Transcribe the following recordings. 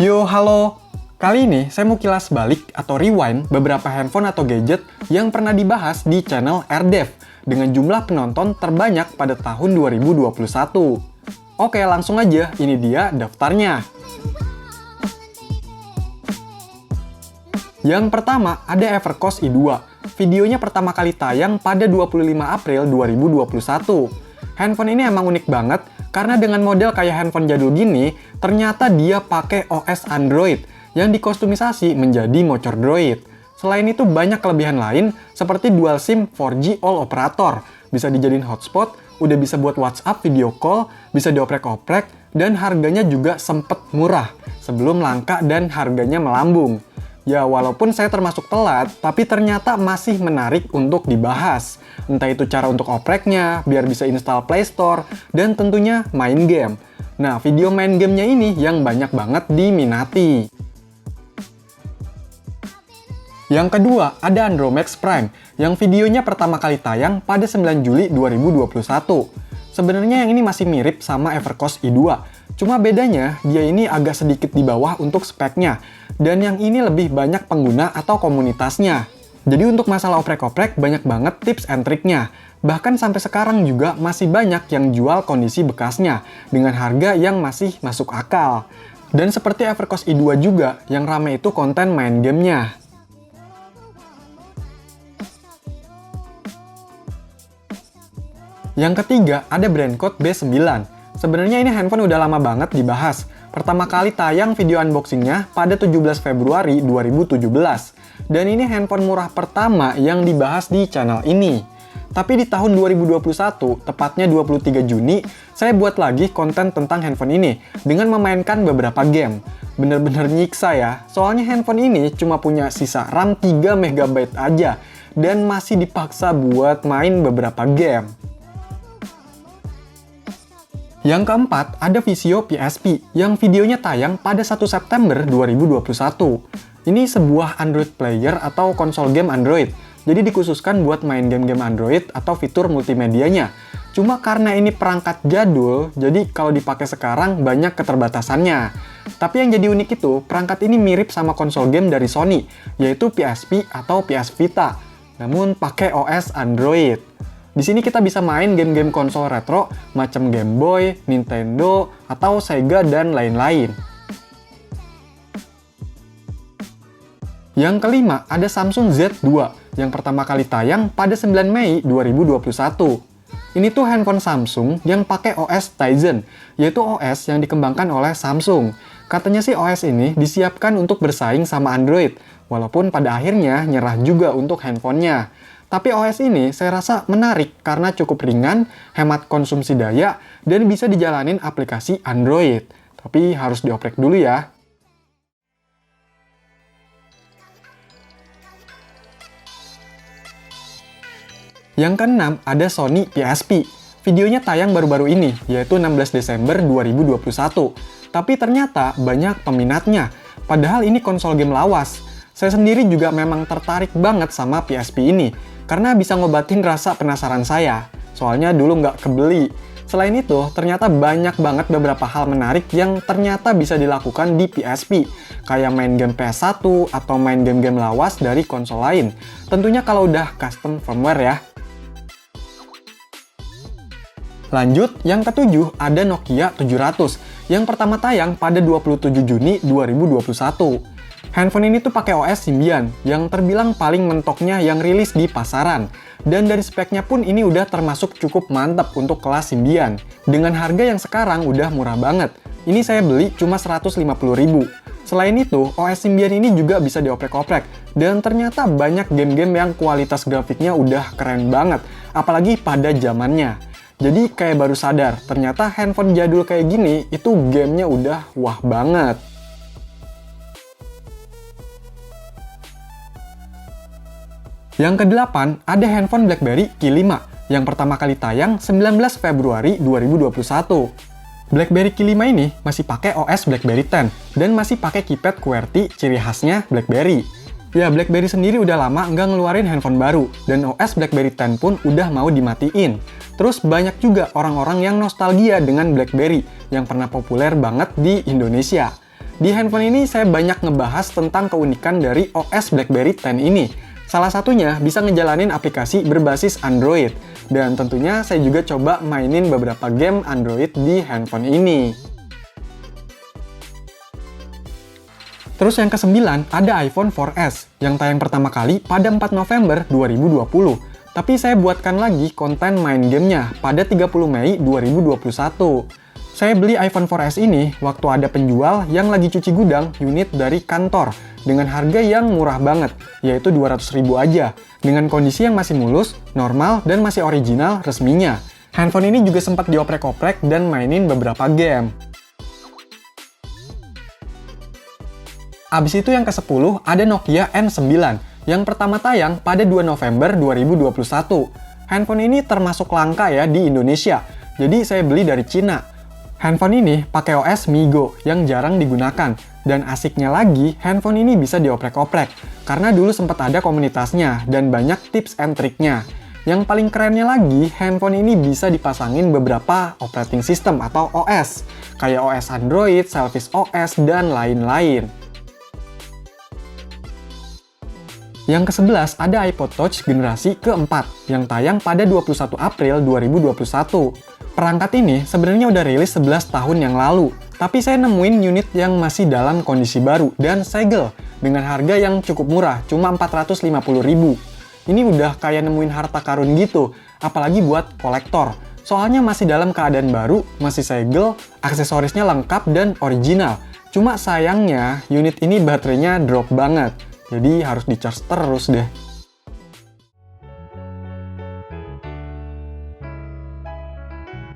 Yo, halo! Kali ini saya mau kilas balik atau rewind beberapa handphone atau gadget yang pernah dibahas di channel AirDev dengan jumlah penonton terbanyak pada tahun 2021. Oke, langsung aja, ini dia daftarnya. Yang pertama ada Evercost i2. Videonya pertama kali tayang pada 25 April 2021. Handphone ini emang unik banget karena dengan model kayak handphone jadul gini, ternyata dia pakai OS Android yang dikostumisasi menjadi Mochor Droid. Selain itu banyak kelebihan lain seperti dual SIM 4G all operator, bisa dijadiin hotspot, udah bisa buat WhatsApp video call, bisa dioprek-oprek, dan harganya juga sempet murah sebelum langka dan harganya melambung. Ya walaupun saya termasuk telat, tapi ternyata masih menarik untuk dibahas. Entah itu cara untuk opreknya, biar bisa install Play Store, dan tentunya main game. Nah, video main gamenya ini yang banyak banget diminati. Yang kedua, ada Andromax Prime, yang videonya pertama kali tayang pada 9 Juli 2021. Sebenarnya yang ini masih mirip sama Evercost i2, cuma bedanya dia ini agak sedikit di bawah untuk speknya, dan yang ini lebih banyak pengguna atau komunitasnya. Jadi untuk masalah oprek-oprek banyak banget tips and triknya. Bahkan sampai sekarang juga masih banyak yang jual kondisi bekasnya, dengan harga yang masih masuk akal. Dan seperti Evercost i2 juga, yang rame itu konten main gamenya. Yang ketiga, ada BrandCode B9. Sebenarnya ini handphone udah lama banget dibahas. Pertama kali tayang video unboxingnya pada 17 Februari 2017. Dan ini handphone murah pertama yang dibahas di channel ini. Tapi di tahun 2021, tepatnya 23 Juni, saya buat lagi konten tentang handphone ini dengan memainkan beberapa game. Bener-bener nyiksa ya, soalnya handphone ini cuma punya sisa RAM 3 MB aja dan masih dipaksa buat main beberapa game. Yang keempat, ada Vizio PSP, yang videonya tayang pada 1 September 2021. Ini sebuah Android player atau konsol game Android, jadi dikhususkan buat main game-game Android atau fitur multimedianya. Cuma karena ini perangkat jadul, jadi kalau dipakai sekarang banyak keterbatasannya. Tapi yang jadi unik itu, perangkat ini mirip sama konsol game dari Sony, yaitu PSP atau PS Vita, namun pakai OS Android. Di sini kita bisa main game-game konsol retro macam Game Boy, Nintendo, atau Sega dan lain-lain. Yang kelima, ada Samsung Z2 yang pertama kali tayang pada 9 Mei 2021. Ini tuh handphone Samsung yang pakai OS Tizen, yaitu OS yang dikembangkan oleh Samsung. Katanya sih OS ini disiapkan untuk bersaing sama Android, walaupun pada akhirnya nyerah juga untuk handphonenya. Tapi OS ini saya rasa menarik karena cukup ringan, hemat konsumsi daya, dan bisa dijalanin aplikasi Android. Tapi harus dioprek dulu ya. Yang keenam, ada Sony PSP. Videonya tayang baru-baru ini, yaitu 16 Desember 2021. Tapi ternyata banyak peminatnya, padahal ini konsol game lawas. Saya sendiri juga memang tertarik banget sama PSP ini, karena bisa ngobatin rasa penasaran saya. Soalnya dulu nggak kebeli. Selain itu, ternyata banyak banget beberapa hal menarik yang ternyata bisa dilakukan di PSP. Kayak main game PS1 atau main game-game lawas dari konsol lain. Tentunya kalau udah custom firmware ya. Lanjut, yang ketujuh ada Nokia 700 yang pertama tayang pada 27 Juni 2021. Handphone ini tuh pakai OS Symbian yang terbilang paling mentoknya yang rilis di pasaran. Dan dari speknya pun ini udah termasuk cukup mantap untuk kelas Symbian. Dengan harga yang sekarang udah murah banget. Ini saya beli cuma 150.000. Selain itu, OS Symbian ini juga bisa dioprek-oprek. Dan ternyata banyak game-game yang kualitas grafiknya udah keren banget. Apalagi pada zamannya. Jadi kayak baru sadar, ternyata handphone jadul kayak gini itu gamenya udah wah banget. Yang kedelapan, ada handphone BlackBerry Ki5 yang pertama kali tayang 19 Februari 2021. BlackBerry Ki5 ini masih pakai OS BlackBerry 10 dan masih pakai keypad QWERTY ciri khasnya BlackBerry. Ya, BlackBerry sendiri udah lama nggak ngeluarin handphone baru dan OS BlackBerry 10 pun udah mau dimatiin. Terus banyak juga orang-orang yang nostalgia dengan BlackBerry yang pernah populer banget di Indonesia. Di handphone ini saya banyak ngebahas tentang keunikan dari OS BlackBerry 10 ini. Salah satunya bisa ngejalanin aplikasi berbasis Android. Dan tentunya saya juga coba mainin beberapa game Android di handphone ini. Terus yang ke-9 ada iPhone 4S yang tayang pertama kali pada 4 November 2020. Tapi saya buatkan lagi konten main gamenya pada 30 Mei 2021. Saya beli iPhone 4S ini waktu ada penjual yang lagi cuci gudang unit dari kantor dengan harga yang murah banget, yaitu 200.000 aja, dengan kondisi yang masih mulus, normal, dan masih original resminya. Handphone ini juga sempat dioprek-oprek dan mainin beberapa game. Abis itu yang ke-10 ada Nokia N9 yang pertama tayang pada 2 November 2021. Handphone ini termasuk langka ya di Indonesia, jadi saya beli dari Cina. Handphone ini pakai OS MiGo yang jarang digunakan, dan asiknya lagi handphone ini bisa dioprek-oprek karena dulu sempat ada komunitasnya dan banyak tips and triknya. Yang paling kerennya lagi, handphone ini bisa dipasangin beberapa operating system atau OS, kayak OS Android, Selfish OS, dan lain-lain. Yang ke-11 ada iPod Touch generasi keempat yang tayang pada 21 April 2021. Perangkat ini sebenarnya udah rilis 11 tahun yang lalu, tapi saya nemuin unit yang masih dalam kondisi baru dan segel dengan harga yang cukup murah, cuma 450.000. Ini udah kayak nemuin harta karun gitu, apalagi buat kolektor. Soalnya masih dalam keadaan baru, masih segel, aksesorisnya lengkap dan original. Cuma sayangnya unit ini baterainya drop banget. Jadi harus di-charge terus deh.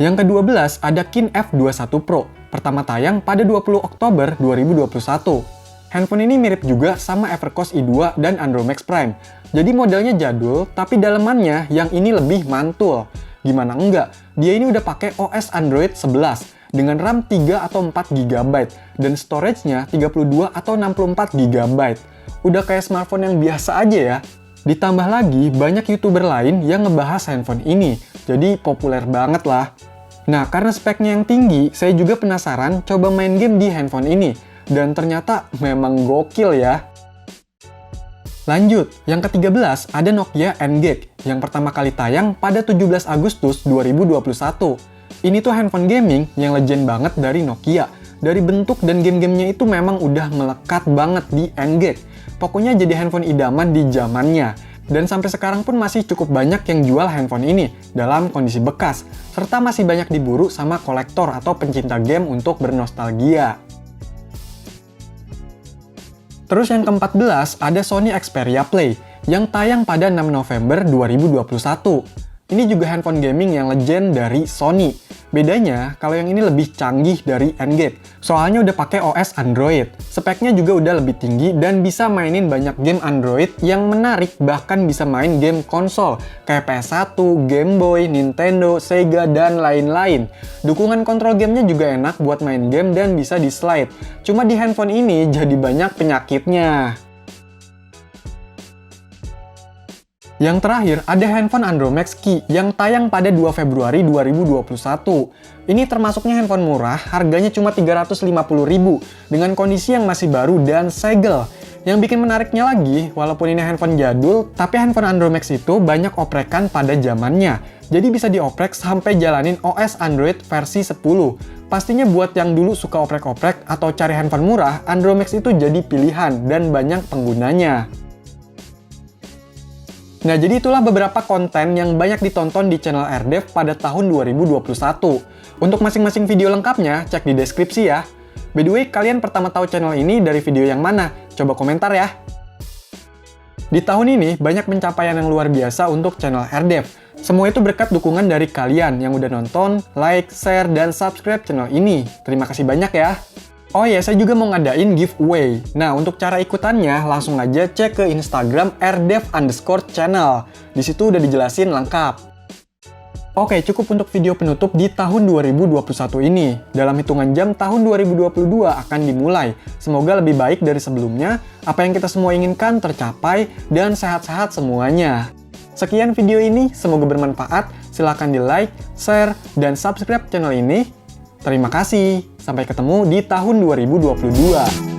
Yang ke-12 ada Kin F21 Pro, pertama tayang pada 20 Oktober 2021. Handphone ini mirip juga sama Evercost i2 dan Andromax Prime. Jadi modelnya jadul, tapi dalemannya yang ini lebih mantul. Gimana enggak? Dia ini udah pakai OS Android 11 dengan RAM 3 atau 4 GB dan storage-nya 32 atau 64 GB. Udah kayak smartphone yang biasa aja ya. Ditambah lagi, banyak YouTuber lain yang ngebahas handphone ini, jadi populer banget lah. Nah, karena speknya yang tinggi, saya juga penasaran coba main game di handphone ini, dan ternyata memang gokil ya. Lanjut, yang ke-13 ada Nokia N-Gage, yang pertama kali tayang pada 17 Agustus 2021. Ini tuh handphone gaming yang legend banget dari Nokia. Dari bentuk dan game-gamenya itu memang udah melekat banget di N-Gage. Pokoknya jadi handphone idaman di zamannya. Dan sampai sekarang pun masih cukup banyak yang jual handphone ini dalam kondisi bekas, serta masih banyak diburu sama kolektor atau pencinta game untuk bernostalgia. Terus yang ke-14 ada Sony Xperia Play yang tayang pada 6 November 2021. Ini juga handphone gaming yang legend dari Sony. Bedanya, kalau yang ini lebih canggih dari N-Gage, soalnya udah pakai OS Android. Speknya juga udah lebih tinggi dan bisa mainin banyak game Android yang menarik, bahkan bisa main game konsol kayak PS1, Game Boy, Nintendo, Sega, dan lain-lain. Dukungan kontrol gamenya juga enak buat main game dan bisa di-slide. Cuma di handphone ini jadi banyak penyakitnya. Yang terakhir, ada handphone Andromax Key yang tayang pada 2 Februari 2021. Ini termasuknya handphone murah, harganya cuma 350.000 dengan kondisi yang masih baru dan segel. Yang bikin menariknya lagi, walaupun ini handphone jadul, tapi handphone Andromax itu banyak oprekan pada zamannya. Jadi bisa dioprek sampai jalanin OS Android versi 10. Pastinya buat yang dulu suka oprek-oprek atau cari handphone murah, Andromax itu jadi pilihan dan banyak penggunanya. Nah, jadi itulah beberapa konten yang banyak ditonton di channel RDev pada tahun 2021. Untuk masing-masing video lengkapnya, cek di deskripsi ya. By the way, kalian pertama tahu channel ini dari video yang mana? Coba komentar ya. Di tahun ini, banyak pencapaian yang luar biasa untuk channel RDev. Semua itu berkat dukungan dari kalian yang udah nonton, like, share, dan subscribe channel ini. Terima kasih banyak ya. Oh ya, saya juga mau ngadain giveaway. Nah, untuk cara ikutannya, langsung aja cek ke Instagram rdev_channel. Di situ udah dijelasin lengkap. Oke, cukup untuk video penutup di tahun 2021 ini. Dalam hitungan jam, tahun 2022 akan dimulai. Semoga lebih baik dari sebelumnya, apa yang kita semua inginkan tercapai, dan sehat-sehat semuanya. Sekian video ini, semoga bermanfaat. Silahkan di like, share, dan subscribe channel ini. Terima kasih. Sampai ketemu di tahun 2022.